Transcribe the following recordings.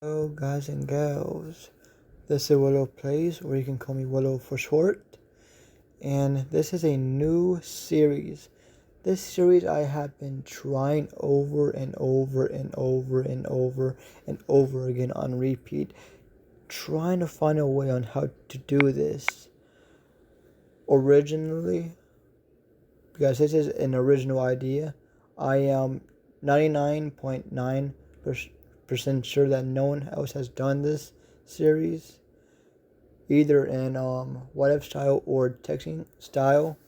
Hello guys and gals, this is Willowplayz, or you can call me Willow for short, and this is a new series. This series I have been trying over and over and over and over and over again on repeat, trying to find a way on how to do this originally, because this is an original idea. I am 99.9% sure that no one else has done this series, either in what if style or texting style.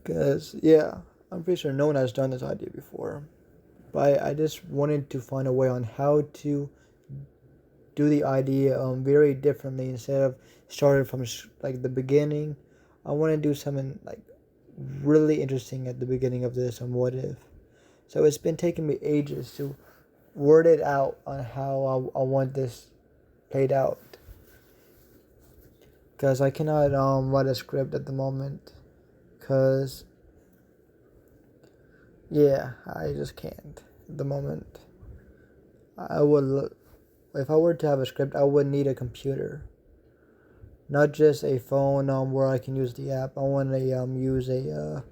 Because, yeah, I'm pretty sure no one has done this idea before. But I just wanted to find a way on how to do the idea very differently instead of starting from like the beginning. I want to do something like really interesting at the beginning of this on what if. So it's been taking me ages to word it out on how I want this played out. Because I cannot write a script at the moment. Because, yeah, I just can't at the moment. If I were to have a script, I would need a computer. Not just a phone where I can use the app. I want to use a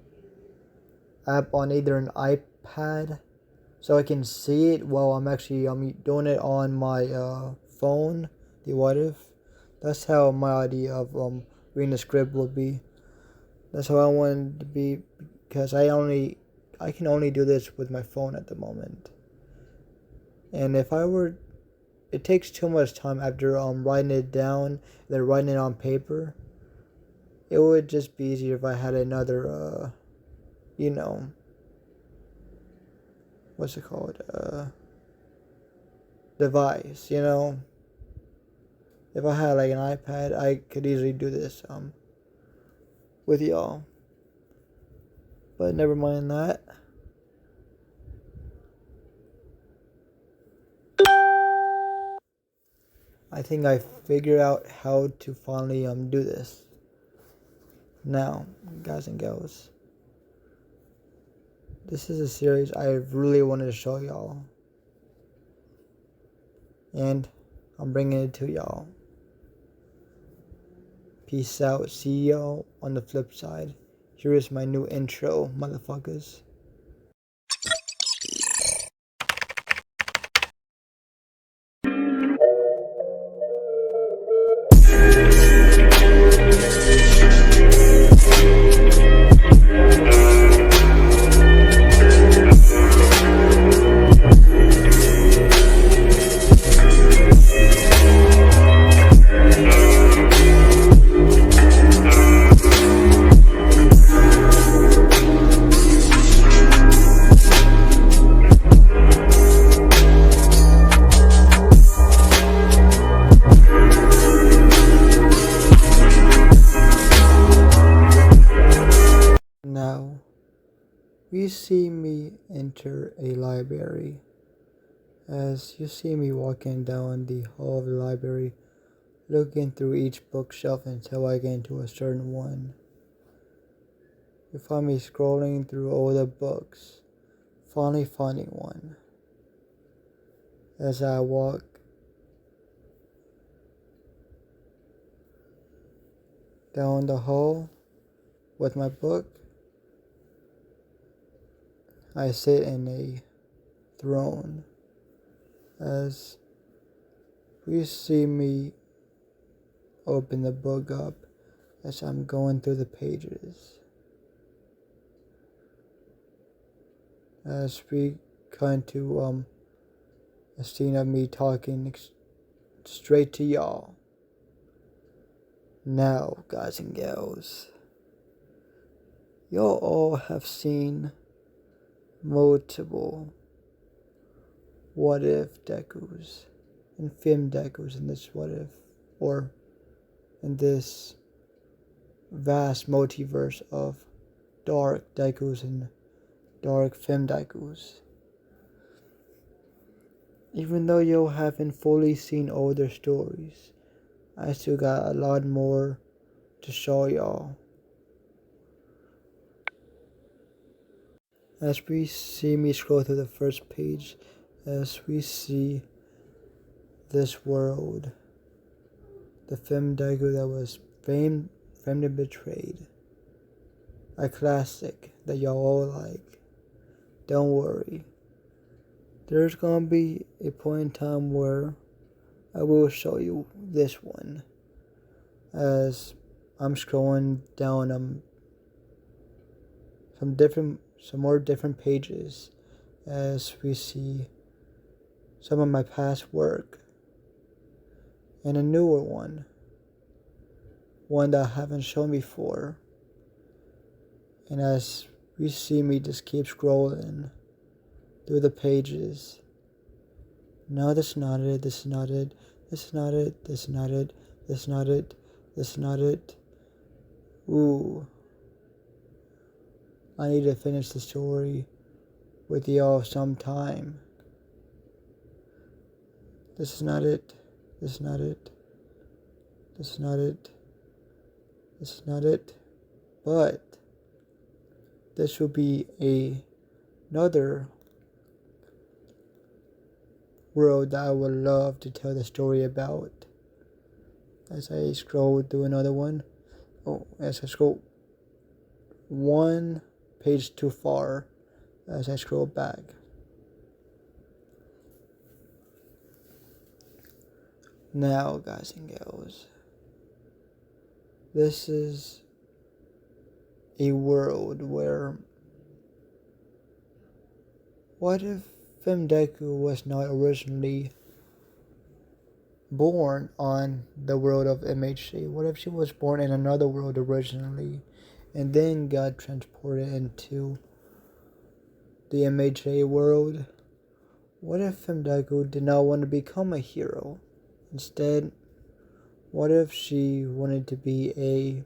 app on either an iPad so I can see it while I'm actually doing it on my phone, the what if. That's how my idea of reading the script would be. That's how I want it to be, because I can only do this with my phone at the moment. And if I were, it takes too much time after writing it down, then writing it on paper. It would just be easier if I had another what's it called? Device, If I had like an iPad, I could easily do this with y'all. But never mind that. I think I figured out how to finally do this. Now, guys and gals, this is a series I really wanted to show y'all, and I'm bringing it to y'all. Peace out. See y'all on the flip side. Here is my new intro, motherfuckers. Now, we see me enter a library. As you see me walking down the hall of the library, looking through each bookshelf until I get into a certain one. You find me scrolling through all the books, finally finding one. As I walk down the hall with my book, I sit in a throne. As you see me open the book up as I'm going through the pages. As we come to a scene of me talking straight to y'all. Now, guys and gals, y'all all have seen multiple what if Dekus and film Dekus in this what if, or in this vast multiverse of dark Dekus and dark film Dekus. Even though you haven't fully seen all their stories, I still got a lot more to show y'all. As we see me scroll through the first page, as we see this world, the film Deku that was famed and betrayed, a classic that y'all all like. Don't worry, there's gonna be a point in time where I will show you this one as I'm scrolling down some more different pages as we see some of my past work and a newer one that I haven't shown before. And as we see me just keep scrolling through the pages, no, this is not it, this is not it, this is not it, this is not it, this is not it, this is not it. Ooh, I need to finish the story with y'all sometime. This is not it, this is not it, this is not it, this is not it, but this will be another world that I would love to tell the story about. As I scroll through another one, as I scroll one page too far, as I scroll back. Now, guys and gals, this is a world where, what if Deku was not originally born on the world of MHC? What if she was born in another world originally and then got transported into the MHA world? What if Deku did not want to become a hero? Instead, what if she wanted to be a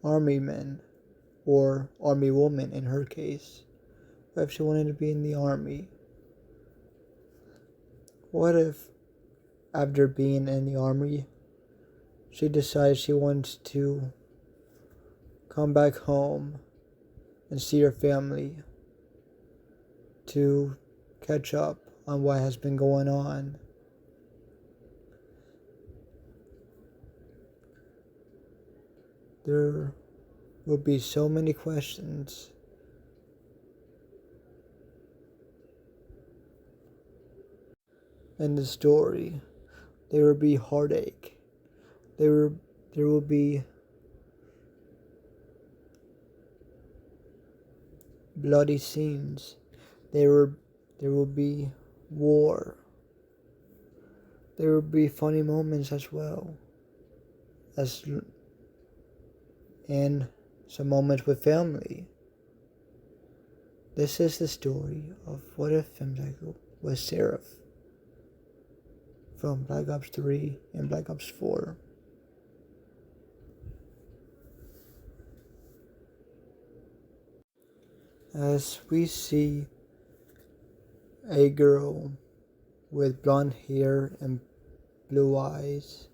army man or army woman in her case? What if she wanted to be in the army? What if after being in the army, she decides she wants to come back home and see her family to catch up on what has been going on? There will be so many questions. In the story, there will be heartache. There will be bloody scenes. There will be war. There will be funny moments as well, and some moments with family. This is the story of what if Deku was Seraph from Black Ops 3 and Black Ops 4. As we see a girl with blonde hair and blue eyes,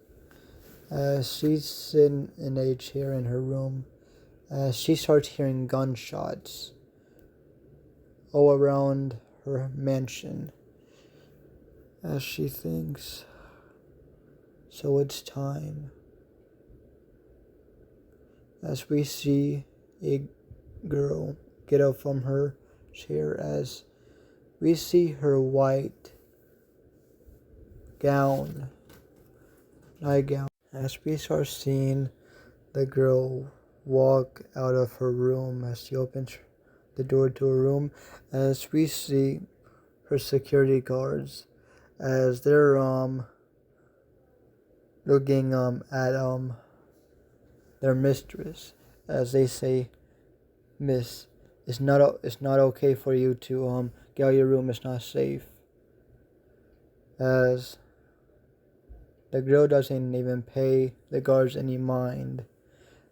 as she's sitting in a chair in her room, as she starts hearing gunshots all around her mansion, as she thinks, so it's time. As we see a girl get up from her chair, as we see her white nightgown, as we start seeing the girl walk out of her room, as she opens the door to her room, as we see her security guards as they're looking at their mistress, as they say, "Miss, it's not okay for you to get out of your room. It's not safe." As the girl doesn't even pay the guards any mind,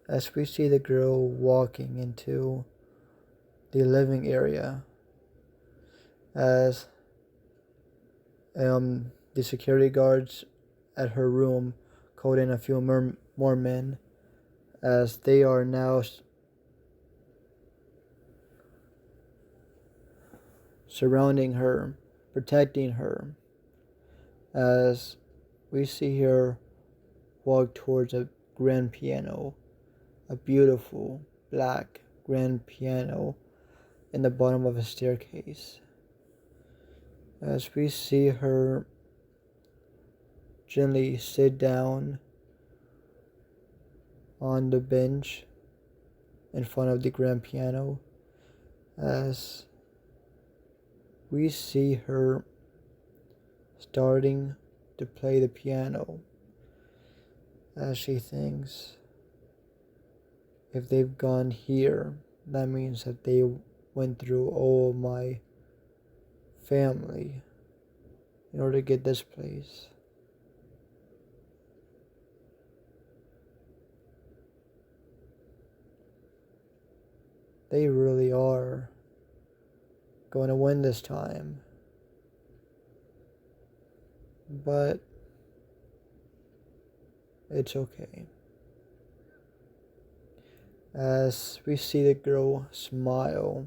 as we see the girl walking into the living area, as the security guards at her room called in a few more men, as they are now surrounding her, protecting her, as we see her walk towards a grand piano, a beautiful black grand piano in the bottom of a staircase. As we see her gently sit down on the bench in front of the grand piano, as we see her starting to play the piano, as she thinks, if they've gone here, that means that they went through all my family in order to get this place. They really are going to win this time. But it's okay. As we see the girl smile,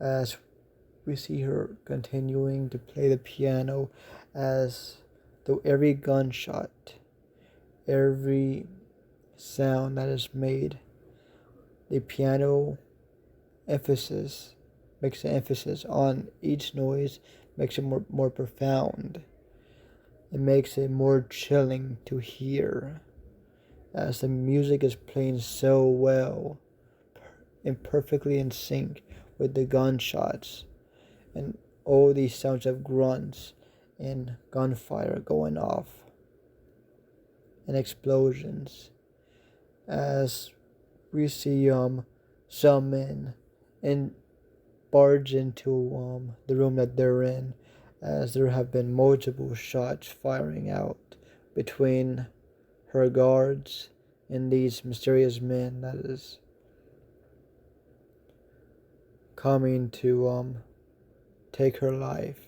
as we see her continuing to play the piano, as though every gunshot, every sound that is made, the piano makes an emphasis on each noise, makes it more profound. It makes it more chilling to hear, as the music is playing so well and perfectly in sync with the gunshots and all these sounds of grunts and gunfire going off and explosions, as we see some men and barge into the room that they're in, as there have been multiple shots firing out between her guards and these mysterious men that is coming to take her life.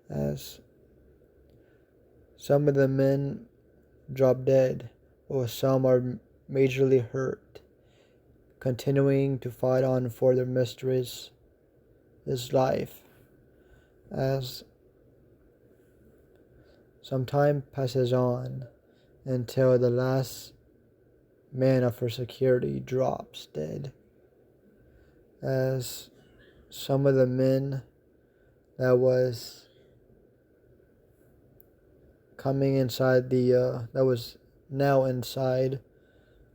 As some of the men drop dead, while some are majorly hurt, continuing to fight on for their mistress' life. As some time passes on until the last man of her security drops dead, as some of the men that was coming inside that was now inside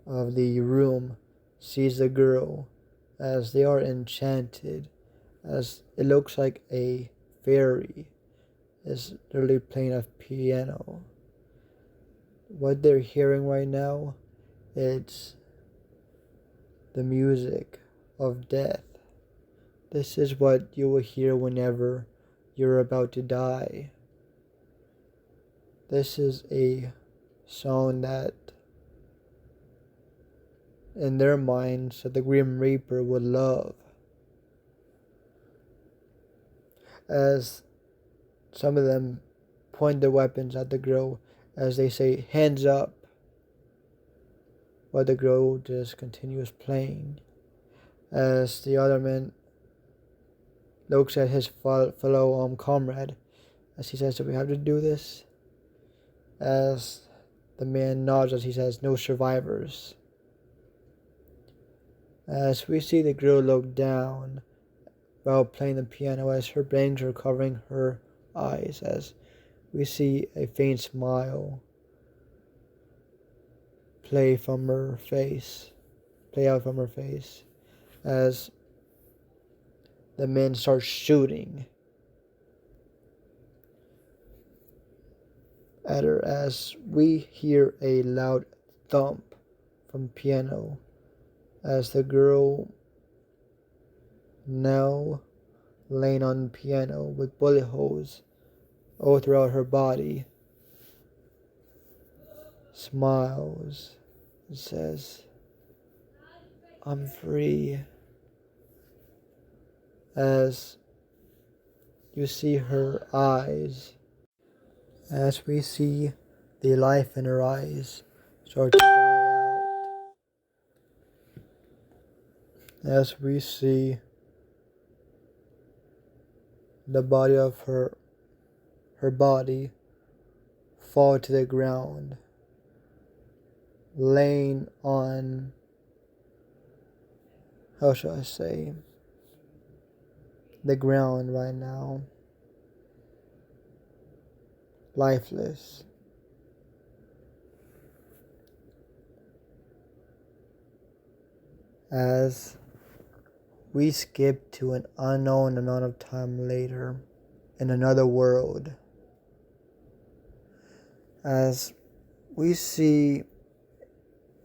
of the room sees the girl, as they are enchanted, as it looks like a fairy is literally playing a piano. What they're hearing right now, it's the music of death. This is what you will hear whenever you're about to die. This is a song that in their minds that the Grim Reaper would love. As some of them point their weapons at the girl as they say, "Hands up," while the girl just continues playing. As the other man looks at his fellow comrade as he says, "Do we have to do this?" As the man nods as he says, "No survivors." As we see the girl look down while playing the piano, as her bangs are covering her eyes, as we see a faint smile play out from her face, as the men start shooting at her, as we hear a loud thump from the piano, as the girl, now laying on the piano with bullet holes all throughout her body, smiles and says, "I'm free." As you see her eyes, as we see the life in her eyes start to die out, as we see the body of her body fall to the ground, laying on, how shall I say, the ground right now, lifeless. As we skip to an unknown amount of time later in another world, as we see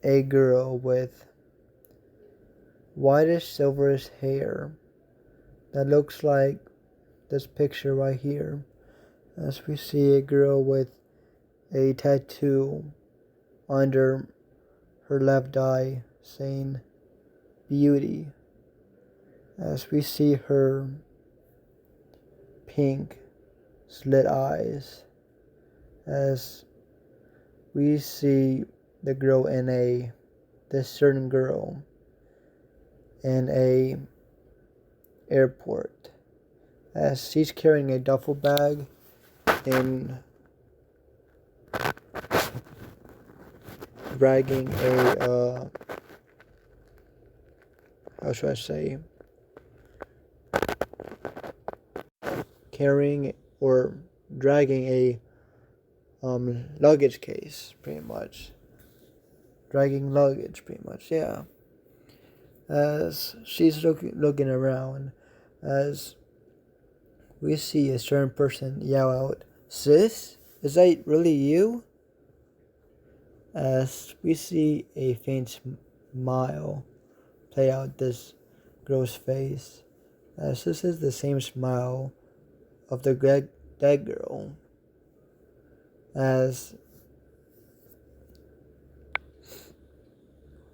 a girl with whitish silverish hair that looks like this picture right here, as we see a girl with a tattoo under her left eye saying beauty, as we see her pink slit eyes, as we see the girl in this certain girl in a airport, as she's carrying a duffel bag and dragging a how should I say, carrying or dragging a luggage case, pretty much. Dragging luggage, pretty much, yeah. As she's looking around, as we see a certain person yell out, "Sis, is that really you?" As we see a faint smile play out this girl's face, as this is the same smile of the dead girl, as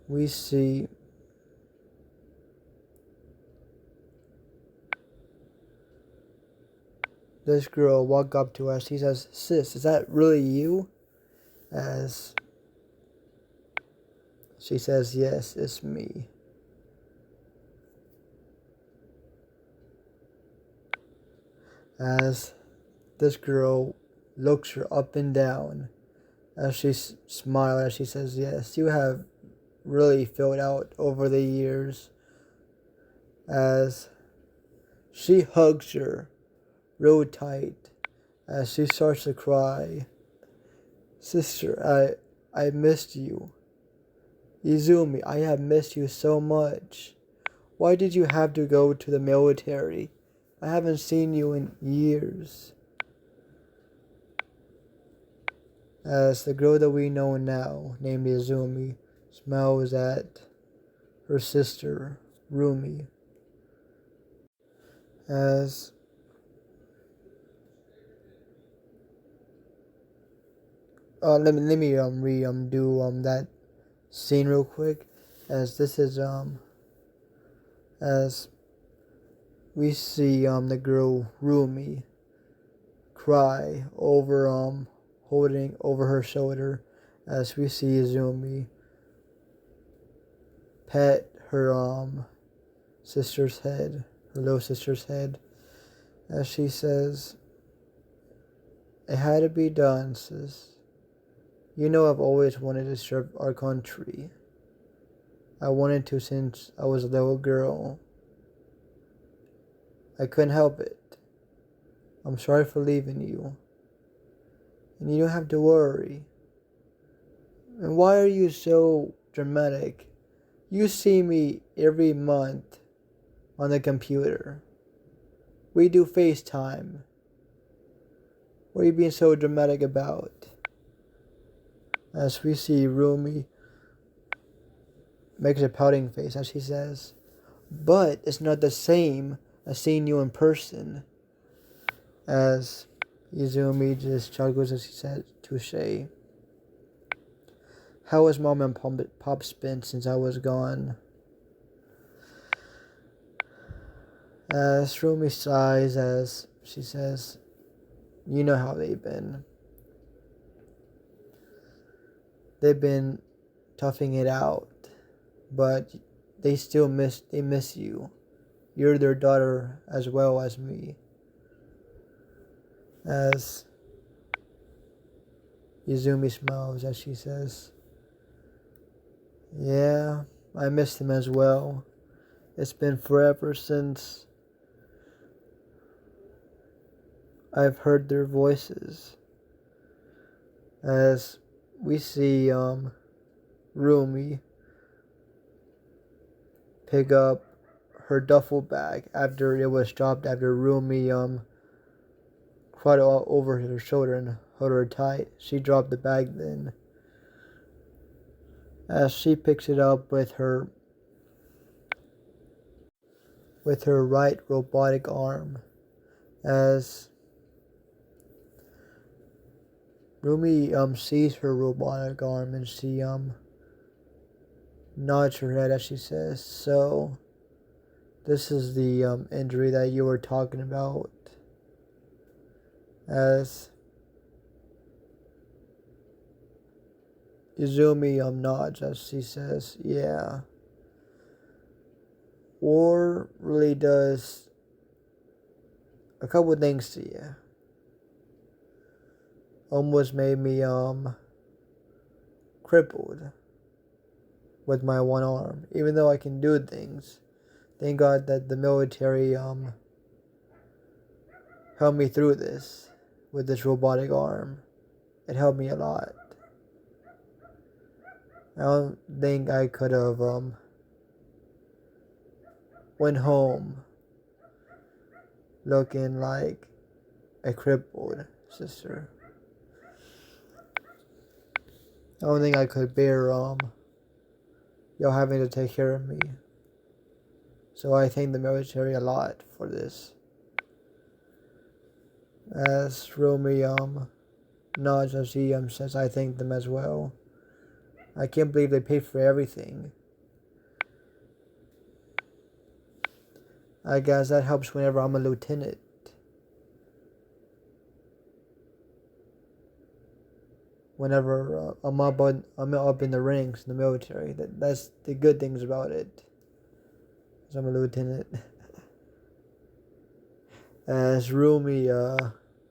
we see this girl walk up to us. She says, "Sis, is that really you?" As she says, "Yes, it's me." As this girl looks her up and down, as she smiles, as she says, "Yes, you have really filled out over the years." As she hugs her real tight, as she starts to cry, "Sister, I missed you. Izumi, I have missed you so much. Why did you have to go to the military? I haven't seen you in years." As the girl that we know now, named Izumi, smiles at her sister, Rumi. As let me redo that scene real quick, as this is as we see the girl Rumi cry over holding over her shoulder, as we see Izumi pet her sister's head, her little sister's head, as she says, "It had to be done, sis. You know I've always wanted to serve our country. I wanted to since I was a little girl. I couldn't help it. I'm sorry for leaving you. And you don't have to worry. And why are you so dramatic? You see me every month on the computer. We do FaceTime. What are you being so dramatic about?" As we see Rumi makes a pouting face as she says, "But it's not the same as seeing you in person." As Izumi just chuckles as he said, "Touche. How has Mom and Pop been since I was gone?" As Rumi sighs as she says, "You know how they've been. They've been toughing it out. But they miss you. You're their daughter as well as me. As Izumi smiles as she says, yeah, I miss them as well. It's been forever since I've heard their voices. As we see Rumi pick up her duffel bag after it was dropped, after Rumi cried all over her shoulder and held her tight. She dropped the bag then. As she picks it up with her right robotic arm. As Rumi sees her robotic arm and she nods her head as she says, so this is the injury that you were talking about. As Izumi nods as she says, yeah. War really does a couple of things to you. Almost made me crippled with my one arm. Even though I can do things. Thank God that the military helped me through this with this robotic arm. It helped me a lot. I don't think I could have went home looking like a crippled sister. I don't think I could bear y'all having to take care of me. So I thank the military a lot for this. As Rumi nods as he says, I thank them as well. I can't believe they paid for everything. I guess that helps whenever I'm a lieutenant. Whenever I'm up in the ranks in the military. That's the good things about it. As I'm a lieutenant. As Rumi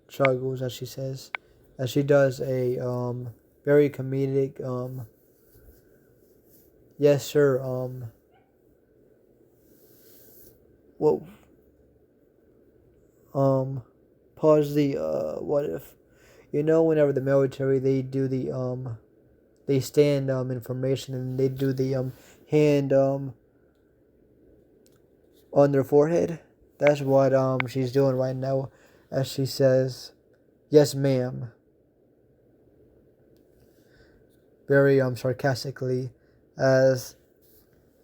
struggles, as she says, as she does a very comedic yes sir pause the what if, you know, whenever the military they do the they stand information and they do the hand on their forehead. That's what she's doing right now as she says, yes ma'am, very sarcastically, as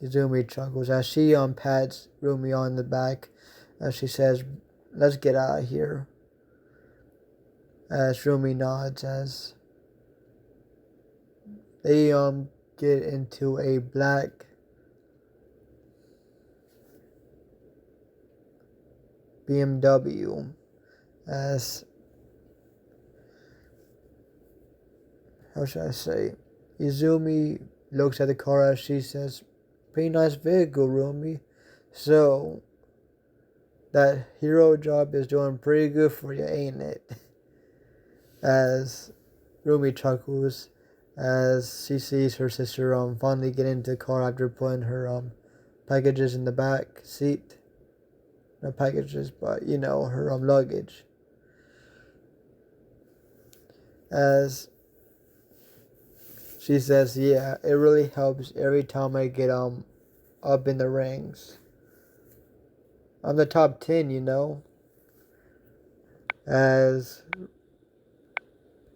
Izumi chuckles as she pats Rumi on the back as she says, let's get out of here. As Rumi nods as they get into a black BMW. As, how should I say, Izumi looks at the car as she says, pretty nice vehicle, Rumi. So that hero job is doing pretty good for you, ain't it? As Rumi chuckles as she sees her sister finally get into the car after putting her packages in the back seat. Not packages, but you know, her luggage. As she says, yeah, it really helps every time I get up in the ranks. I'm the top 10, you know. As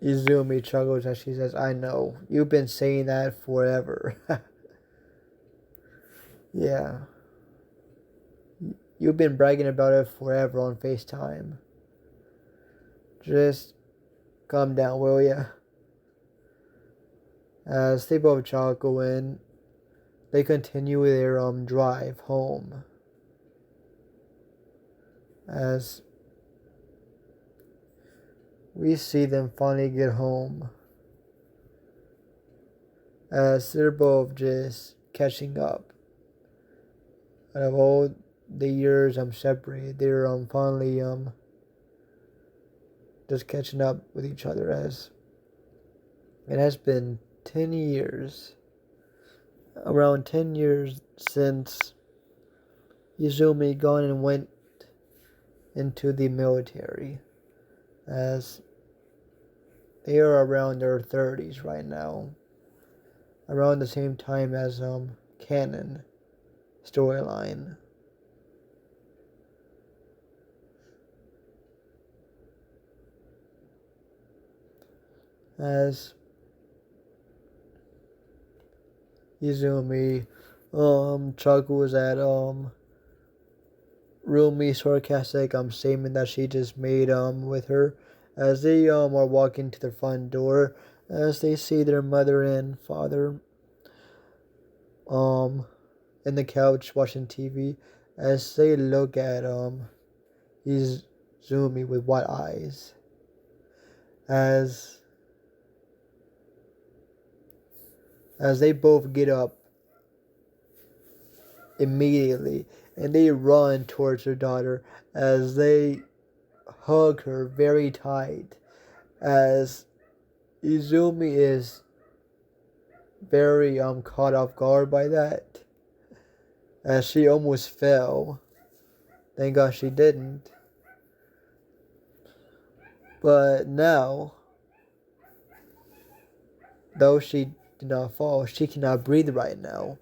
Izumi chuckles as she says, I know. You've been saying that forever. Yeah. You've been bragging about it forever on FaceTime. Just calm down, will ya? As they both chuckle and they continue their drive home. As we see them finally get home. As they're both just catching up. out of all the years separated, they're finally just catching up with each other, as it has been 10 years, around 10 years since Izumi gone and went into the military, as they are around their 30s right now, around the same time as canon storyline. As Izumi chuckles at Rumi's sarcastic statement that she just made with her, as they are walking to their front door, as they see their mother and father in the couch watching TV, as they look at Izumi with wide eyes, as they both get up immediately and they run towards their daughter, as they hug her very tight, as Izumi is very caught off guard by that, as she almost fell. Thank God she didn't. But now, though she did not fall, she cannot breathe right now,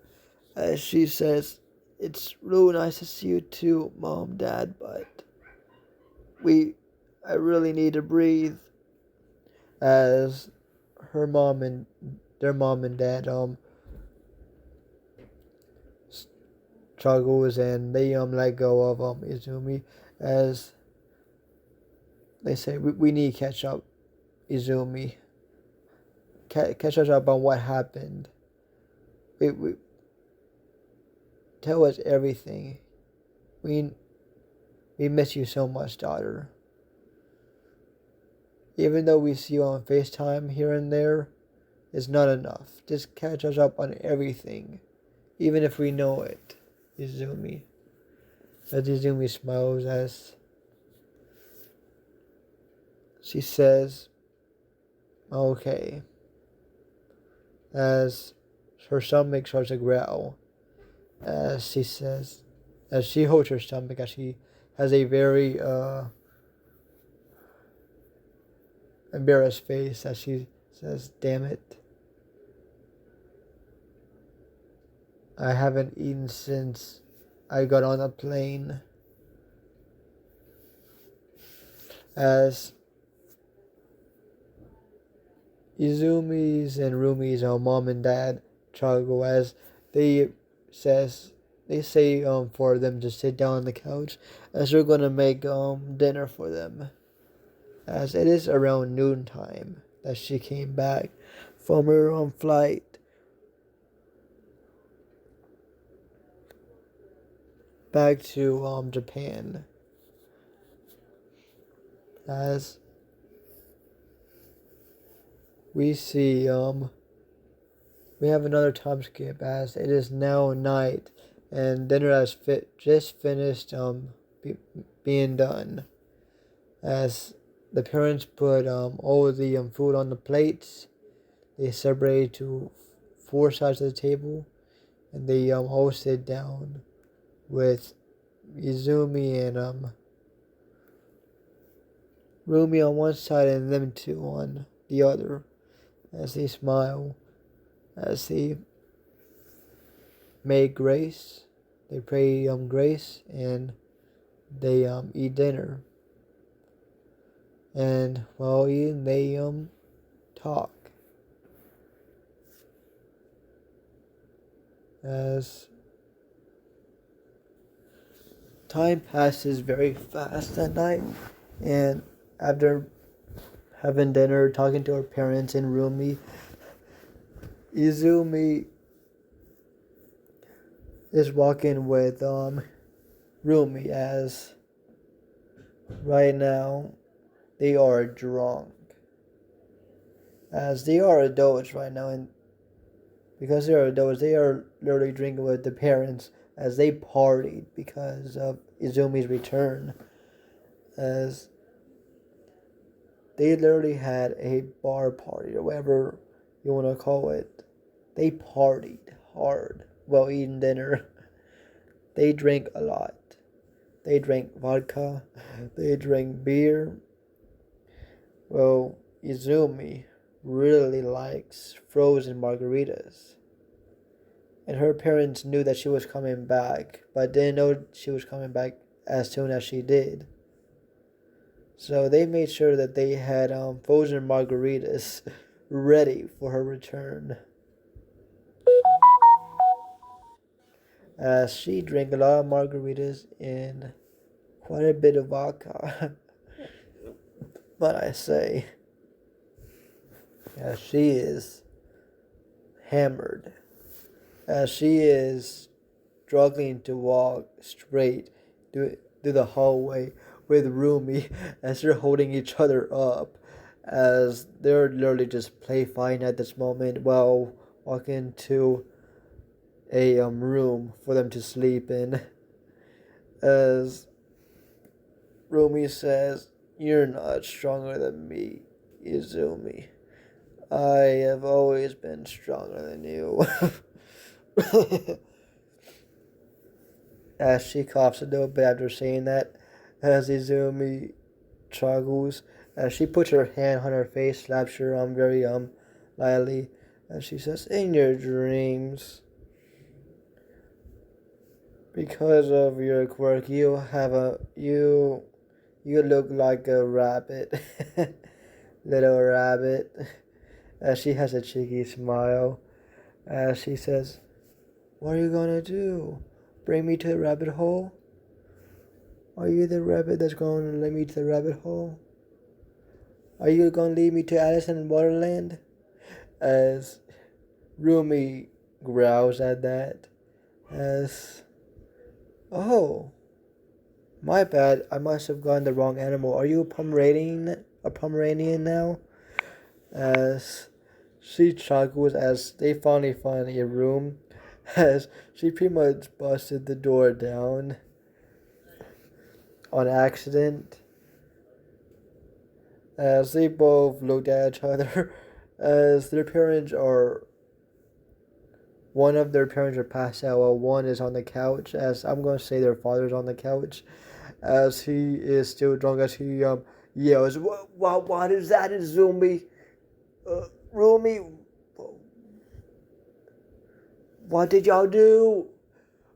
as she says, "It's really nice to see you too, Mom, Dad, but I really need to breathe." As their mom and dad struggles, and they let go of Izumi, as they say, we need to catch up, Izumi. Catch us up on what happened. We tell us everything. We miss you so much, daughter. Even though we see you on FaceTime here and there, it's not enough. Just catch us up on everything, even if we know it, Izumi. As Izumi smiles, as she says, "Okay." As her stomach starts to growl, as she says, as she holds her stomach, as she has a very embarrassed face, as she says, "Damn it. I haven't eaten since I got on a plane." As Izumi's and Rumi's mom and dad struggle, as they say for them to sit down on the couch, as they're gonna make dinner for them, as it is around noontime that she came back from her flight back to Japan, as we see we have another time skip, as it is now night and dinner has just finished being done, as the parents put all of the food on the plates. They separated to 4 sides of the table, and they all sit down with Izumi and Rumi on one side and them two on the other, as they smile, as they make grace, they pray grace, and they eat dinner. And while eating, they talk, as time passes very fast that night, and after having dinner, talking to her parents and Rumi, Izumi is walking with Rumi, as right now they are drunk, as they are adults right now, and because they are adults, they are literally drinking with the parents as they partied because of Izumi's return, as they literally had a bar party or whatever you want to call it. They partied hard while eating dinner. They drank a lot. They drank vodka. They drank beer. Well, Izumi really likes frozen margaritas. And her parents knew that she was coming back, but didn't know she was coming back as soon as she did. So they made sure that they had frozen margaritas ready for her return. As she drank a lot of margaritas and quite a bit of vodka. But I say, as she is hammered, as she is struggling to walk straight through the hallway with Rumi, as they're holding each other up, as they're literally just play fighting at this moment while walking to a room for them to sleep in. As Rumi says, "You're not stronger than me, Izumi. I have always been stronger than you." As she coughs a little bit after saying that, as Izumi chuckles, as she puts her hand on her face, slaps her very lightly, and she says, "In your dreams, because of your quirk, you look like a rabbit." Little rabbit. As she has a cheeky smile, as she says, "What are you gonna do? Bring me to the rabbit hole? Are you the rabbit that's going to lead me to the rabbit hole? Are you going to lead me to Alice in Wonderland?" As Rumi growls at that. As, "Oh, my bad. I must have gotten the wrong animal. Are you a Pomeranian now?" As she chuckles as they finally find a room, as she pretty much busted the door down on accident. As they both looked at each other, as one of their parents are passed out while one is on the couch, as I'm going to say their father's on the couch, as he is still drunk, as he yells, what is that, Izumi? Rumi, what did y'all do?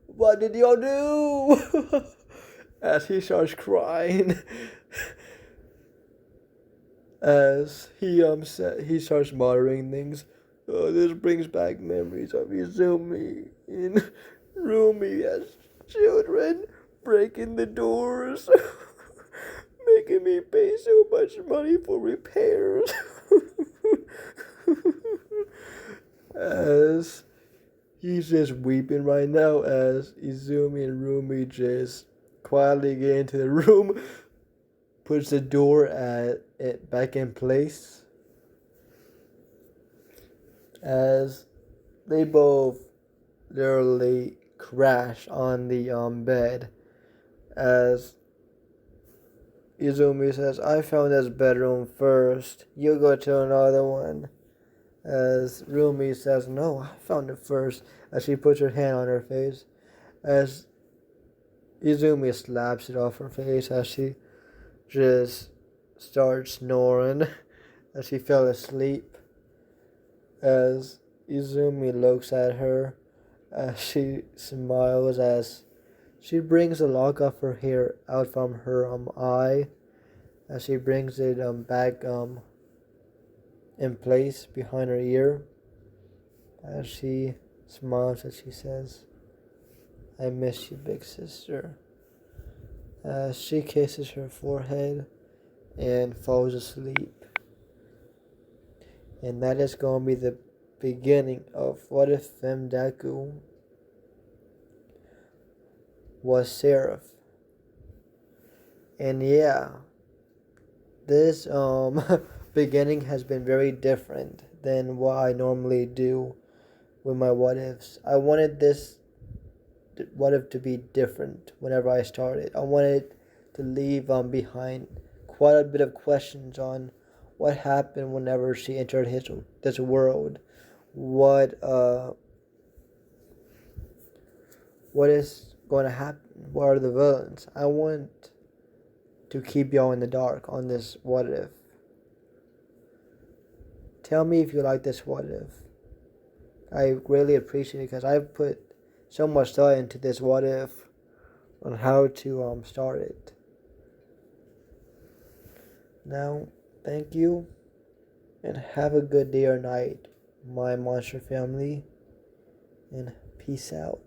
What did y'all do?" As he starts crying. As he starts muttering things. "Oh, this brings back memories of Izumi and Rumi as children, breaking the doors, making me pay so much money for repairs." As he's just weeping right now, as Izumi and Rumi just quietly get into the room, puts the door back in place, as they both literally crash on the bed. As Izumi says, "I found this bedroom first. You go to another one." As Rumi says, "No, I found it first." As she puts her hand on her face. As Izumi slaps it off her face as she just starts snoring as she fell asleep. As Izumi looks at her, as she smiles as she brings a lock of her hair out from her eye, as she brings it back in place behind her ear, as she smiles as she says, "I miss you, big sister." As she kisses her forehead and falls asleep. And that is going to be the beginning of What If Deku was Seraph. And yeah, this beginning has been very different than what I normally do with my what ifs. I wanted this what if to be different whenever I started. I wanted to leave behind quite a bit of questions on what happened whenever she entered this world. What what is going to happen? What are the villains? I want to keep y'all in the dark on this what if. Tell me if you like this what if. I really appreciate it because I've put so much thought into this what if on how to start it. Now, thank you and have a good day or night, my monster family, and peace out.